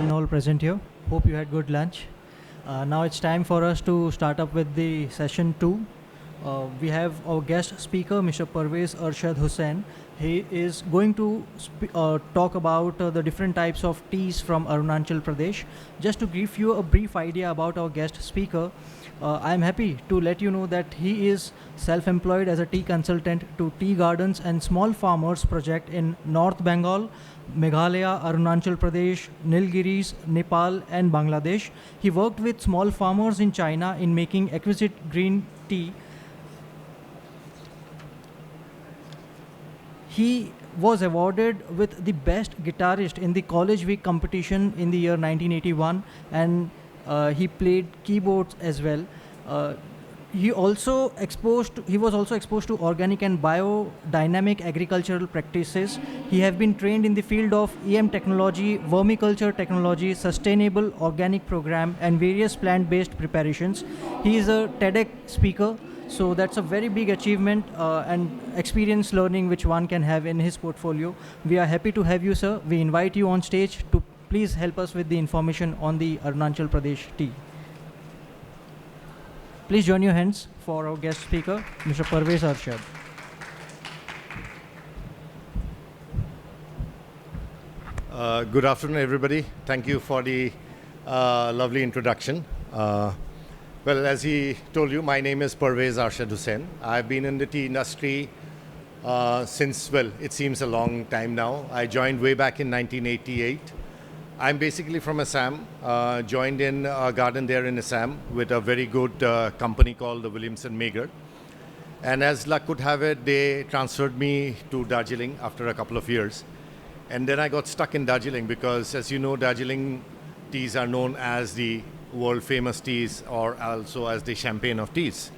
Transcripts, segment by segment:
and all present here. Hope you had good lunch. Now it's time for us to start up with the session 2. We have our guest speaker, Mr. Parveez Arshad Hussain. He is going to talk about the different types of teas from Arunachal Pradesh. Just to give you a brief idea about our guest speaker, I am happy to let you know that he is self-employed as a tea consultant to tea gardens and small farmers project in North Bengal, Meghalaya, Arunachal Pradesh, Nilgiris, Nepal and Bangladesh. He worked with small farmers in China in making exquisite green tea. He was awarded with the best guitarist in the College Week competition in the year 1981, and he played keyboards as well. He was also exposed to organic and biodynamic agricultural practices. He have been trained in the field of EM technology, vermiculture technology, sustainable organic program, and various plant-based preparations. He is a TEDx speaker. So that's a very big achievement and experience learning which one can have in his portfolio. We are happy to have you, sir. We invite you on stage to please help us with the information on the Arunachal Pradesh tea. Please join your hands for our guest speaker, Mr. Parveez Arshad. Good afternoon, everybody. Thank you for the lovely introduction. Well, as he told you, my name is Parveez Arshad Hussain. I've been in the tea industry since, well, it seems a long time now. I joined way back in 1988. I'm basically from Assam, joined in a garden there in Assam with a very good company called the Williamson Mager. And as luck could have it, they transferred me to Darjeeling after a couple of years. And then I got stuck in Darjeeling because, as you know, Darjeeling teas are known as the world famous teas, or also as the champagne of teas.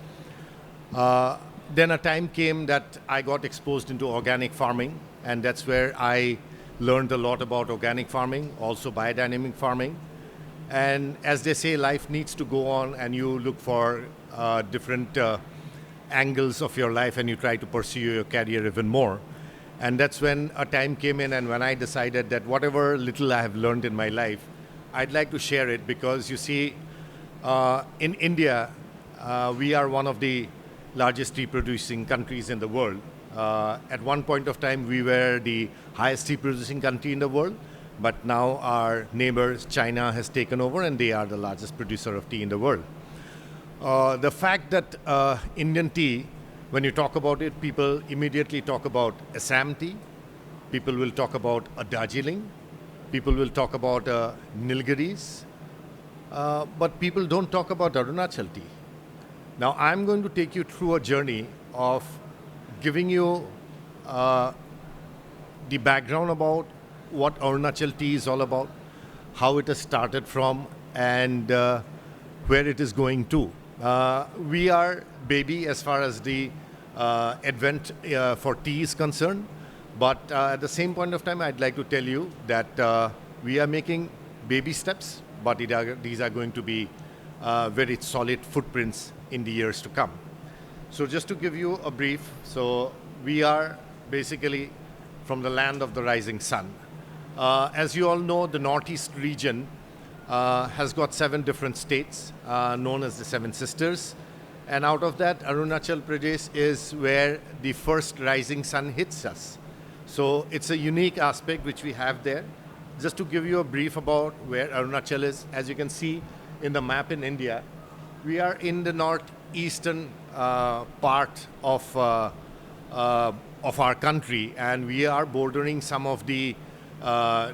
Then a time came that I got exposed into organic farming, and that's where I learned a lot about organic farming, also biodynamic farming. And as they say, life needs to go on, and you look for different angles of your life, and you try to pursue your career even more. And that's when a time came in, and when I decided that whatever little I have learned in my life, I'd like to share it, because you see, in India, we are one of the largest tea producing countries in the world. At one point of time, we were the highest tea producing country in the world, but now our neighbors, China, has taken over, and they are the largest producer of tea in the world. The fact that Indian tea, when you talk about it, people immediately talk about Assam tea, people will talk about a Darjeeling, people will talk about Nilgiris, but people don't talk about Arunachal tea. Now, I'm going to take you through a journey of giving you the background about what Arunachal tea is all about, how it has started from, and where it is going to. We are baby as far as the advent for tea is concerned. But at the same point of time, I'd like to tell you that we are making baby steps, but these are going to be very solid footprints in the years to come. So just to give you a brief, so we are basically from the land of the rising sun. As you all know, the Northeast region has got 7 different states known as the 7 Sisters. And out of that, Arunachal Pradesh is where the first rising sun hits us. So it's a unique aspect which we have there. Just to give you a brief about where Arunachal is, as you can see in the map in India, we are in the northeastern part of our country, and we are bordering some of the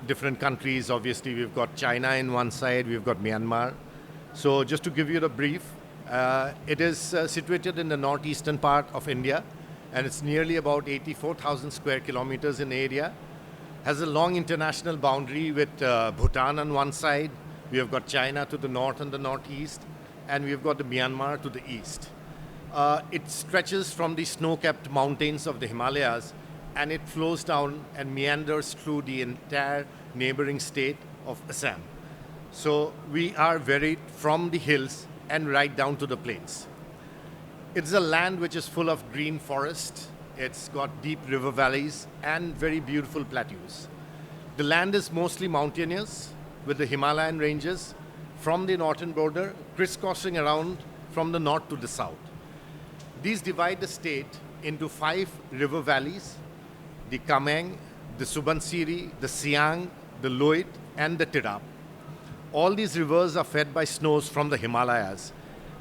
different countries. Obviously, we've got China in one side, we've got Myanmar. So just to give you the brief, it is situated in the northeastern part of India, and it's nearly about 84,000 square kilometers in area. Has a long international boundary with Bhutan on one side. We have got China to the north and the northeast, and we've got the Myanmar to the east. It stretches from the snow-capped mountains of the Himalayas, and it flows down and meanders through the entire neighboring state of Assam. So we are varied from the hills and right down to the plains. It's a land which is full of green forest. It's got deep river valleys and very beautiful plateaus. The land is mostly mountainous, with the Himalayan ranges from the northern border, crisscrossing around from the north to the south. These divide the state into 5 river valleys: the Kameng, the Subansiri, the Siang, the Loit, and the Tirap. All these rivers are fed by snows from the Himalayas,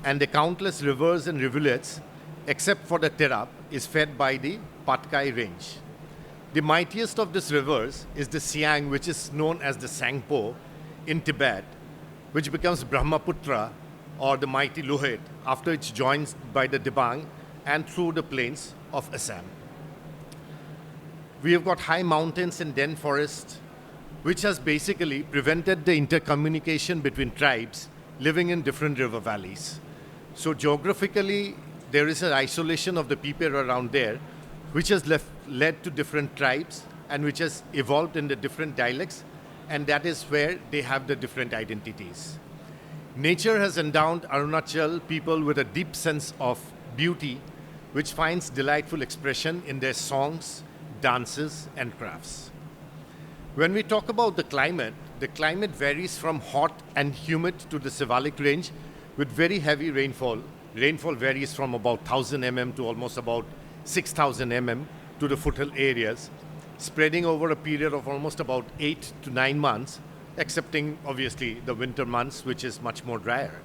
and the countless rivers and rivulets, except for the Tirap, is fed by the Patkai range. The mightiest of these rivers is the Siang, which is known as the Sangpo in Tibet, which becomes Brahmaputra, or the mighty Lohet, after it's joined by the Dibang and through the plains of Assam. We have got high mountains and dense forests, which has basically prevented the intercommunication between tribes living in different river valleys. So geographically, there is an isolation of the people around there, which has led to different tribes and which has evolved in the different dialects, and that is where they have the different identities. Nature has endowed Arunachal people with a deep sense of beauty, which finds delightful expression in their songs, dances, and crafts. When we talk about the climate varies from hot and humid to the Siwalik range with very heavy rainfall. Rainfall varies from about 1,000 mm to almost about 6,000 mm to the foothill areas, spreading over a period of almost about 8 to 9 months, excepting obviously the winter months, which is much more drier.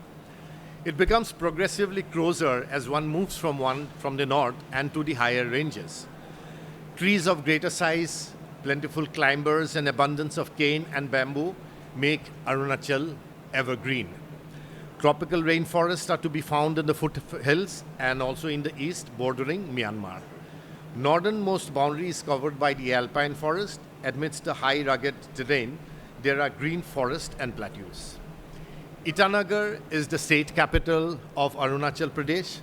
It becomes progressively closer as one moves from the north and to the higher ranges. Trees of greater size, plentiful climbers, and abundance of cane and bamboo make Arunachal evergreen. Tropical rainforests are to be found in the foothills and also in the east bordering Myanmar. Northernmost boundary is covered by the alpine forest. Amidst the high rugged terrain, there are green forest and plateaus. Itanagar is the state capital of Arunachal Pradesh.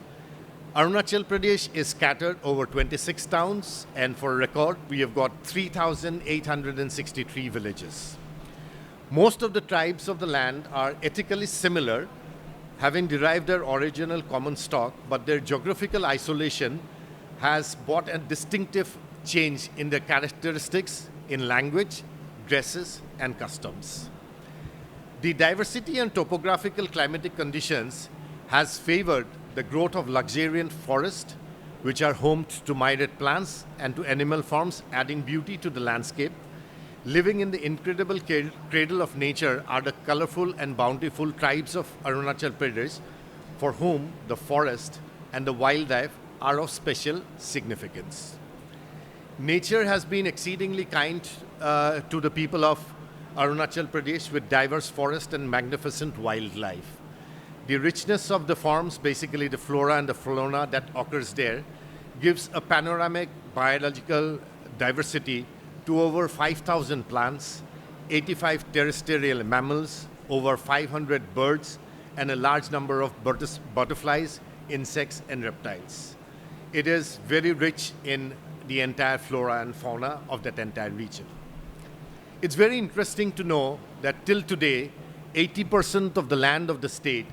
Arunachal Pradesh is scattered over 26 towns, and for record, we have got 3,863 villages. Most of the tribes of the land are ethically similar, having derived their original common stock, but their geographical isolation has brought a distinctive change in their characteristics in language, dresses, and customs. The diversity and topographical climatic conditions has favored the growth of luxuriant forests, which are home to myriad plants and to animal forms, adding beauty to the landscape. Living in the incredible cradle of nature are the colorful and bountiful tribes of Arunachal Pradesh, for whom the forest and the wildlife are of special significance. Nature has been exceedingly kind to the people of Arunachal Pradesh with diverse forest and magnificent wildlife. The richness of the forms, basically the flora and the fauna that occurs there, gives a panoramic biological diversity to over 5,000 plants, 85 terrestrial mammals, over 500 birds, and a large number of butterflies, insects, and reptiles. It is very rich in the entire flora and fauna of that entire region. It's very interesting to know that till today, 80% of the land of the state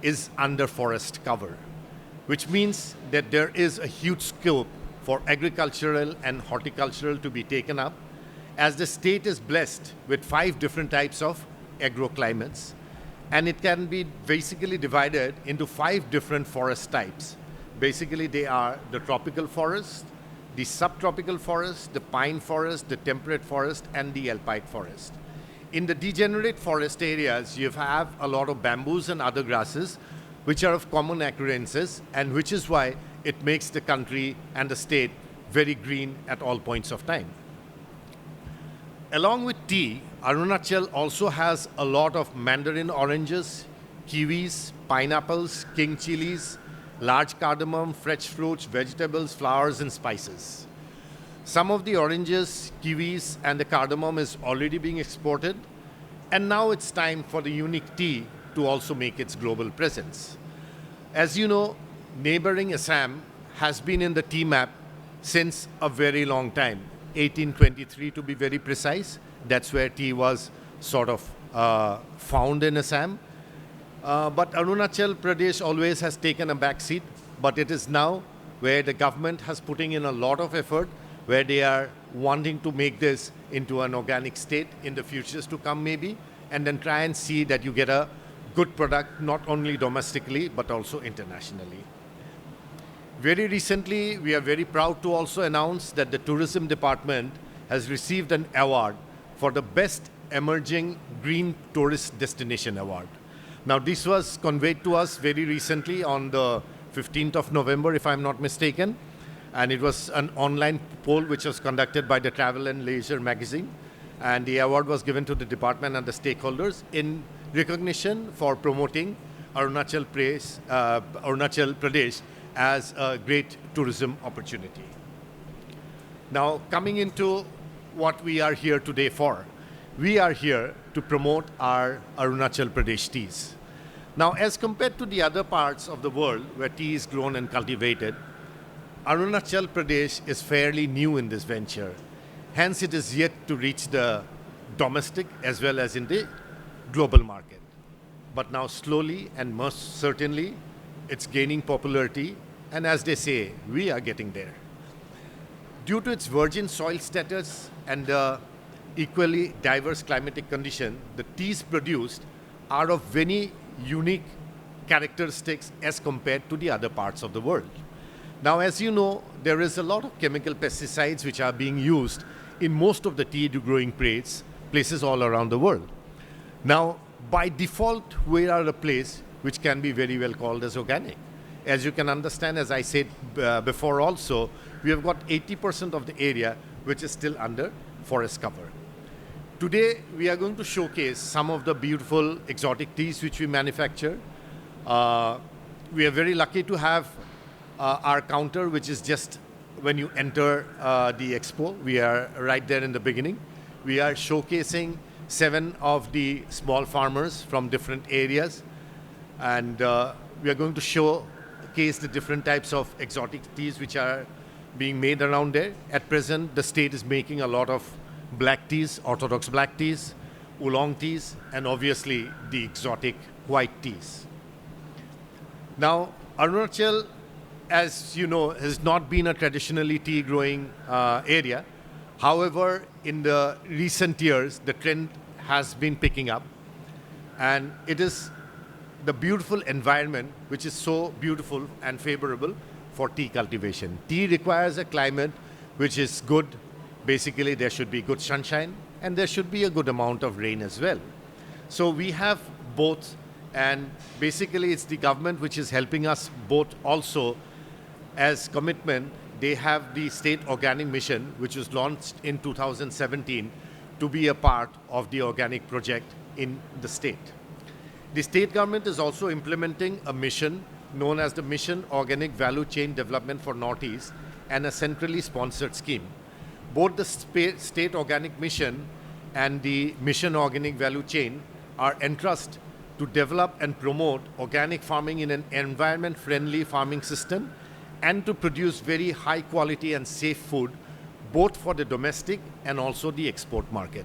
is under forest cover, which means that there is a huge scope for agricultural and horticultural to be taken up, as the state is blessed with 5 different types of agroclimates, and it can be basically divided into 5 different forest types. Basically, they are the tropical forest, the subtropical forest, the pine forest, the temperate forest, and the alpine forest. In the degenerate forest areas, you have a lot of bamboos and other grasses, which are of common occurrences, and which is why it makes the country and the state very green at all points of time. Along with tea, Arunachal also has a lot of mandarin oranges, kiwis, pineapples, king chilies, large cardamom, fresh fruits, vegetables, flowers, and spices. Some of the oranges, kiwis, and the cardamom is already being exported, and now it's time for the unique tea to also make its global presence. As you know, neighboring Assam has been in the tea map since a very long time, 1823 to be very precise. That's where tea was sort of found in Assam. But Arunachal Pradesh always has taken a back seat, but it is now where the government has putting in a lot of effort, where they are wanting to make this into an organic state in the futures to come maybe, and then try and see that you get a good product, not only domestically, but also internationally. Very recently, we are very proud to also announce that the tourism department has received an award for the Best Emerging Green Tourist Destination Award. Now, this was conveyed to us very recently on the 15th of November, if I'm not mistaken. And it was an online poll which was conducted by the Travel and Leisure magazine. And the award was given to the department and the stakeholders in recognition for promoting Arunachal Pradesh as a great tourism opportunity. Now, coming into what we are here today for, we are here to promote our Arunachal Pradesh teas. Now, as compared to the other parts of the world where tea is grown and cultivated, Arunachal Pradesh is fairly new in this venture. Hence, it is yet to reach the domestic as well as in the global market. But now slowly and most certainly, it's gaining popularity. And as they say, we are getting there. Due to its virgin soil status and the equally diverse climatic condition, the teas produced are of very unique characteristics as compared to the other parts of the world. Now, as you know, there is a lot of chemical pesticides which are being used in most of the tea growing places all around the world. Now, by default, we are a place which can be very well called as organic. As you can understand, as I said before also, we have got 80% of the area which is still under forest cover. Today, we are going to showcase some of the beautiful exotic teas which we manufacture. We are very lucky to have our counter, which is just when you enter the Expo. We are right there in the beginning. We are showcasing 7 of the small farmers from different areas. And we are going to showcase the different types of exotic teas which are being made around there. At present, the state is making a lot of black teas, orthodox black teas, oolong teas, and obviously the exotic white teas. Now, Arunachal, as you know, has not been a traditionally tea growing area. However, in the recent years, the trend has been picking up, and it is the beautiful environment which is so beautiful and favorable for tea cultivation. Tea requires a climate which is good. Basically, there should be good sunshine and there should be a good amount of rain as well. So we have both, and basically it's the government which is helping us both also. As commitment, they have the State Organic Mission, which was launched in 2017 to be a part of the organic project in the state. The state government is also implementing a mission known as the Mission Organic Value Chain Development for Northeast, and a centrally sponsored scheme. Both the State Organic Mission and the Mission Organic Value Chain are entrusted to develop and promote organic farming in an environment-friendly farming system and to produce very high quality and safe food, both for the domestic and also the export market.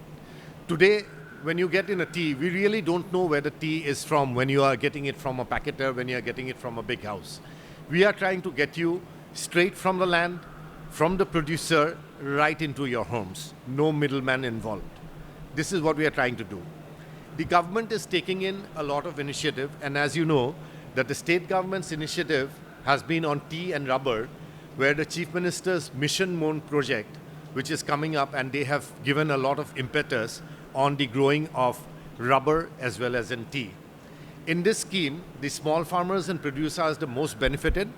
Today, when you get in a tea, we really don't know where the tea is from when you are getting it from a packeter, when you are getting it from a big house. We are trying to get you straight from the land, from the producer, right into your homes. No middleman involved. This is what we are trying to do. The government is taking in a lot of initiative, and as you know, that the state government's initiative has been on tea and rubber, where the Chief Minister's Mission Moon project, which is coming up, and they have given a lot of impetus on the growing of rubber as well as in tea. In this scheme, the small farmers and producers are the most benefited,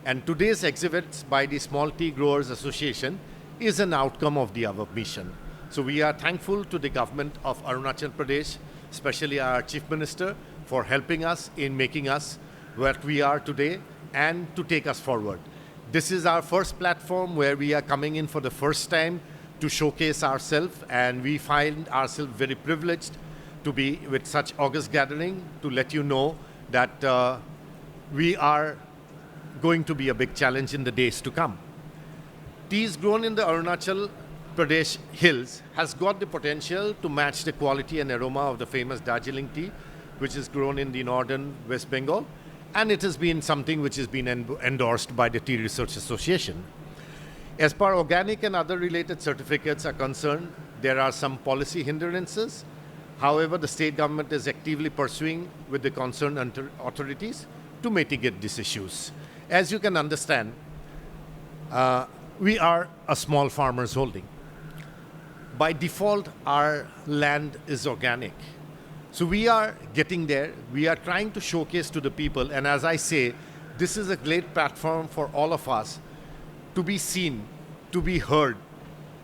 and today's exhibits by the Small Tea Growers Association is an outcome of the above mission. So we are thankful to the government of Arunachal Pradesh, especially our Chief Minister, for helping us in making us what we are today and to take us forward. This is our first platform where we are coming in for the first time to showcase ourselves, and we find ourselves very privileged to be with such august gathering to let you know that we are going to be a big challenge in the days to come. Teas grown in the Arunachal Pradesh hills has got the potential to match the quality and aroma of the famous Darjeeling tea, which is grown in the northern West Bengal, and it has been something which has been endorsed by the Tea Research Association. As far organic and other related certificates are concerned, there are some policy hindrances, However, the state government is actively pursuing with the concerned authorities to mitigate these issues. As you can understand, we are a small farmers holding. By default, our land is organic. So we are getting there. We are trying to showcase to the people. And as I say, this is a great platform for all of us to be seen, to be heard,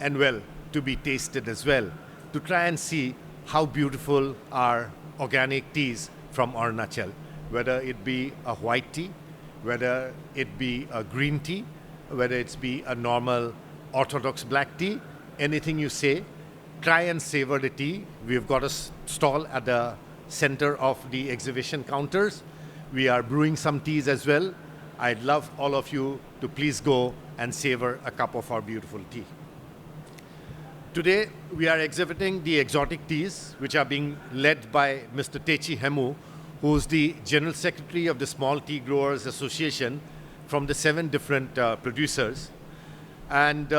and well, to be tasted as well, to try and see how beautiful are organic teas from Arunachal, whether it be a white tea, whether it be a green tea, whether it be a normal orthodox black tea, anything you say, try and savor the tea. We've got a stall at the center of the exhibition counters. We are brewing some teas as well. I'd love all of you to please go and savor a cup of our beautiful tea. Today, we are exhibiting the exotic teas, which are being led by Mr. Techi Hemu, who is the General Secretary of the Small Tea Growers Association from the 7 different producers. And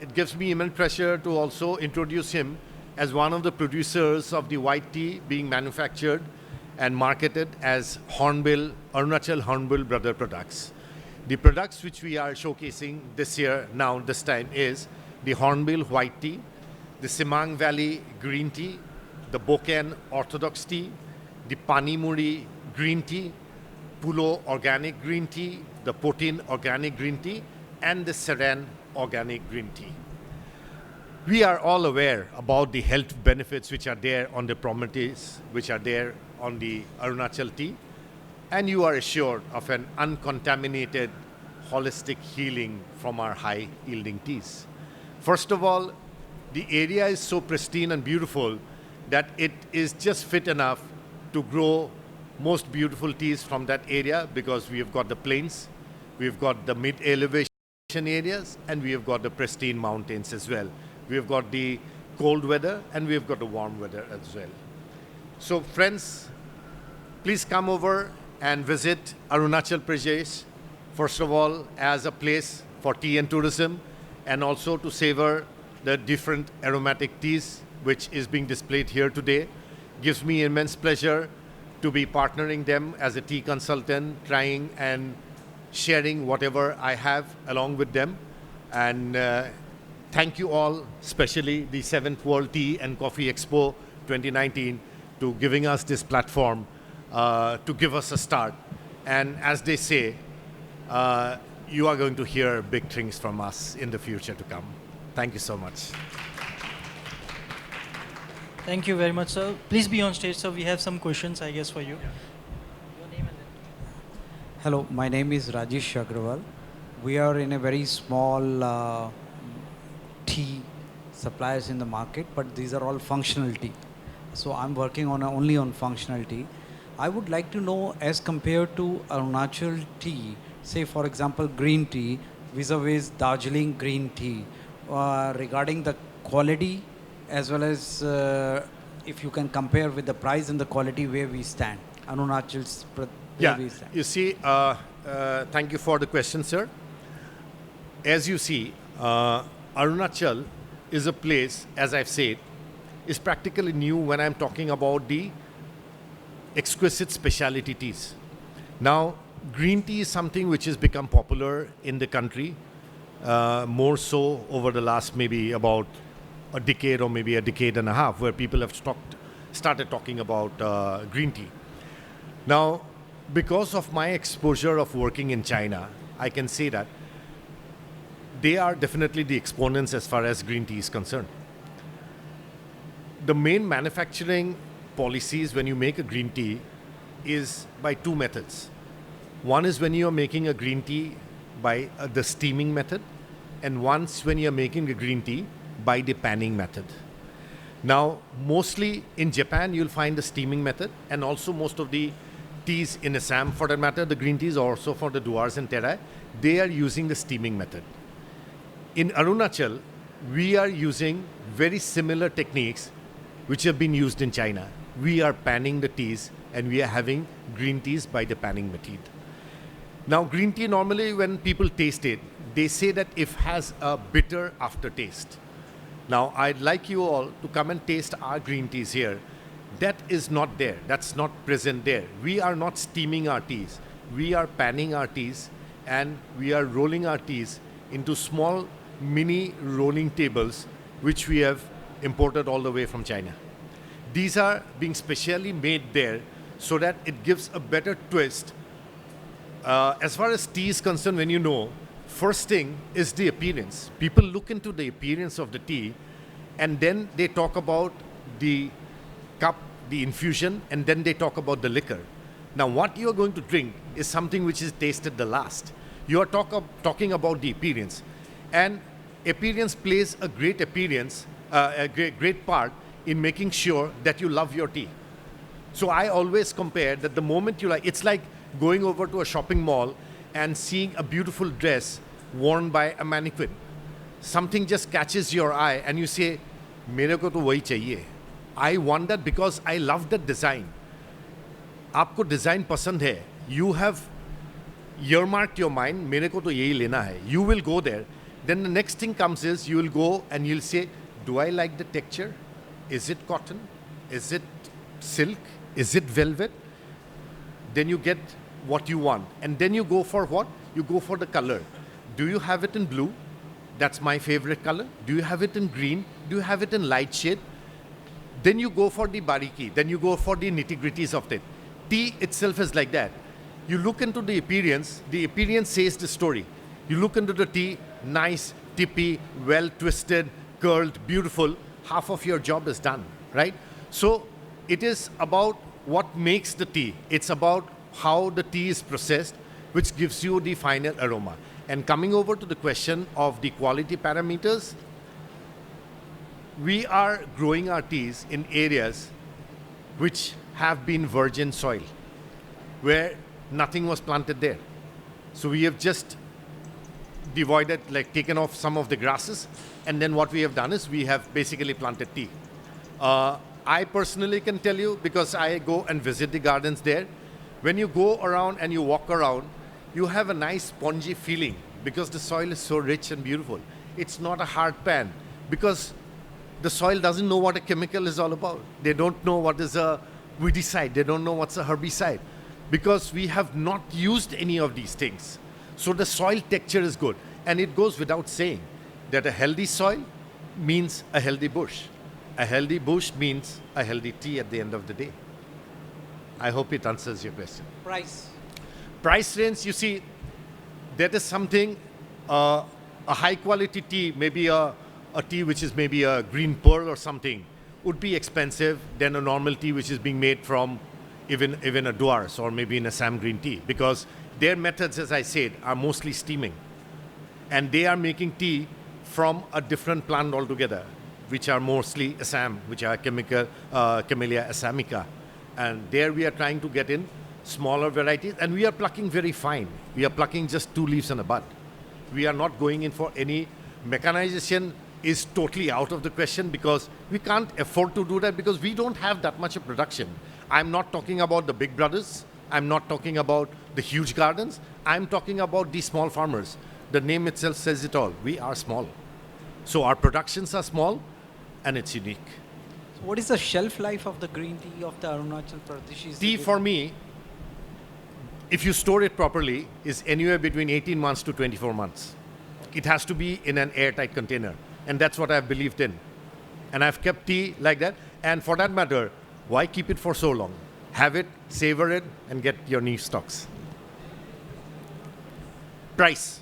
it gives me immense pleasure to also introduce him as one of the producers of the white tea being manufactured and marketed as Hornbill, Arunachal Hornbill Brother products. The products which we are showcasing this time is the Hornbill white tea, the Simang Valley green tea, the Boken orthodox tea, the Panimuri green tea, Pulo organic green tea, the Potin organic green tea, and the Seren organic green tea. We are all aware about the health benefits which are there on the properties which are there on the Arunachal tea, and you are assured of an uncontaminated holistic healing from our high yielding teas. First of all, the area is so pristine and beautiful that it is just fit enough to grow most beautiful teas from that area, because we have got the plains, we've got the mid-elevation areas, and we have got the pristine mountains as well. We have got the cold weather and we have got the warm weather as well. So friends, please come over and visit Arunachal Pradesh, first of all as a place for tea and tourism, and also to savor the different aromatic teas which is being displayed here today. Gives me immense pleasure to be partnering them as a tea consultant, trying and sharing whatever I have along with them. And thank you all, especially the 7th World Tea and Coffee Expo 2019, to giving us this platform to give us a start. And as they say, you are going to hear big things from us in the future to come. Thank you so much. Thank you very much, sir. Please be on stage, sir. We have some questions, I guess, for you. Hello, my name is Rajesh Agrawal. We are in a very small tea suppliers in the market, but these are all functional tea. So I'm working on only on functional tea. I would like to know, as compared to Arunachal tea, say for example green tea vis-a-vis Darjeeling green tea, regarding the quality as well as if you can compare with the price and the quality where we stand. Arunachal's you see, thank you for the question, sir. As you see, Arunachal is a place, as I've said, is practically new when I'm talking about the exquisite specialty teas. Now, green tea is something which has become popular in the country, more so over the last maybe about a decade or maybe a decade and a half, where people have started talking about green tea. Now, because of my exposure of working in China, I can say that they are definitely the exponents as far as green tea is concerned. The main manufacturing policies when you make a green tea is by 2 methods. One is when you are making a green tea by the steaming method, and once when you are making a green tea by the panning method. Now, mostly in Japan, you'll find the steaming method, and also most of the teas in Assam, for that matter, the green teas also for the Duars and Terai, they are using the steaming method. In Arunachal, we are using very similar techniques which have been used in China. We are panning the teas, and we are having green teas by the panning method. Now, green tea, normally when people taste it, they say that it has a bitter aftertaste. Now, I'd like you all to come and taste our green teas here. That is not there. That's not present there. We are not steaming our teas. We are panning our teas, and we are rolling our teas into small mini rolling tables, which we have imported all the way from China. These are being specially made there so that it gives a better twist. As far as tea is concerned, when you know, first thing is the appearance. People look into the appearance of the tea, and then they talk about the cup, the infusion, and then they talk about the liquor. Now, what you are going to drink is something which is tasted the last. You are talking about the appearance, and appearance plays a great great part in making sure that you love your tea. So I always compare that the moment you like, it's like going over to a shopping mall and seeing a beautiful dress worn by a mannequin. Something just catches your eye and you say, "Mere ko to wahi chahiye." I want that because I love that design. आपको design पसंद है, you have earmarked your mind, मेरे को तो यही लेना है. You will go there. Then the next thing comes is you will go and you'll say, do I like the texture? Is it cotton? Is it silk? Is it velvet? Then you get what you want. And then you go for what? You go for the color. Do you have it in blue? That's my favorite color. Do you have it in green? Do you have it in light shade? Then you go for the bariki. Then you go for the nitty-gritties of it. Tea itself is like that. You look into the appearance says the story. You look into the tea, nice, tippy, well twisted, curled, beautiful. Half of your job is done, right? So it is about what makes the tea. It's about how the tea is processed, which gives you the final aroma. And coming over to the question of the quality parameters, we are growing our teas in areas which have been virgin soil, where nothing was planted there. So we have just divided, like taken off some of the grasses, and then what we have done is we have basically planted tea. I personally can tell you, because I go and visit the gardens there, when you go around and you walk around, you have a nice spongy feeling because the soil is so rich and beautiful. It's not a hard pan because the soil doesn't know what a chemical is all about. They don't know what is a weedicide. They don't know what's a herbicide because we have not used any of these things. So the soil texture is good. And it goes without saying that a healthy soil means a healthy bush. A healthy bush means a healthy tea at the end of the day. I hope it answers your question. Price. Price range, you see, that is something, a high quality tea, maybe a tea which is maybe a green pearl or something, would be expensive than a normal tea which is being made from even a Dwars or maybe an Assam green tea, because their methods, as I said, are mostly steaming. And they are making tea from a different plant altogether, which are mostly Assam, which are Camellia assamica. And there we are trying to get in smaller varieties, and we are plucking very fine. We are plucking just 2 leaves and a bud. We are not going in for any mechanization. Is totally out of the question because we can't afford to do that because we don't have that much of production. I'm not talking about the big brothers. I'm not talking about the huge gardens. I'm talking about the small farmers. The name itself says it all. We are small. So our productions are small and it's unique. So what is the shelf life of the green tea of the Arunachal Pradesh? Tea for me, if you store it properly, is anywhere between 18 months to 24 months. It has to be in an airtight container. And that's what I've believed in. And I've kept tea like that. And for that matter, why keep it for so long? Have it, savor it, and get your new stocks. Price.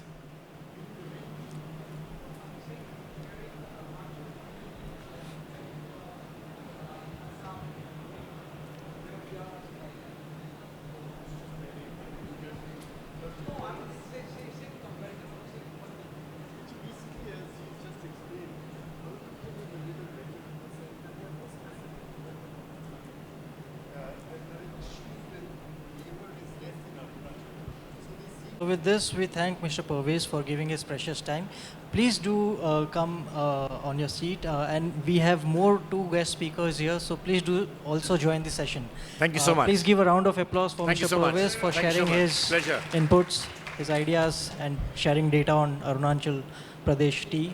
So with this, we thank Mr. Parveez for giving his precious time. Please do come on your seat, and we have more 2 guest speakers here, so please do also join the session. Thank you so much. Please give a round of applause for Thank you Mr. so much. Parveez for Thank you sharing so much. his Pleasure. inputs, his ideas, and sharing data on Arunachal Pradesh tea.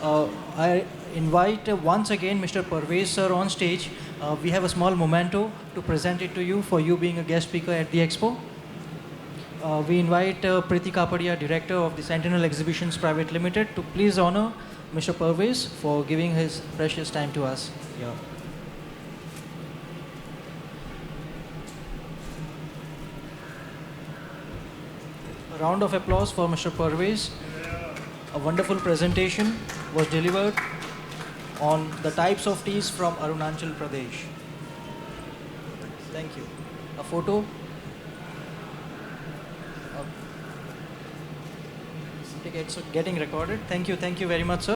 I invite once again Mr. Parveez sir on stage. We have a small memento to present it to you for you being a guest speaker at the Expo. We invite Priti Kapadia, Director of the Sentinel Exhibitions Private Limited, to please honor Mr. Parveez for giving his precious time to us. Yeah. A round of applause for Mr. Parveez. A wonderful presentation was delivered on the types of teas from Arunachal Pradesh. Thank you. A photo. It's getting recorded. Thank you very much, sir.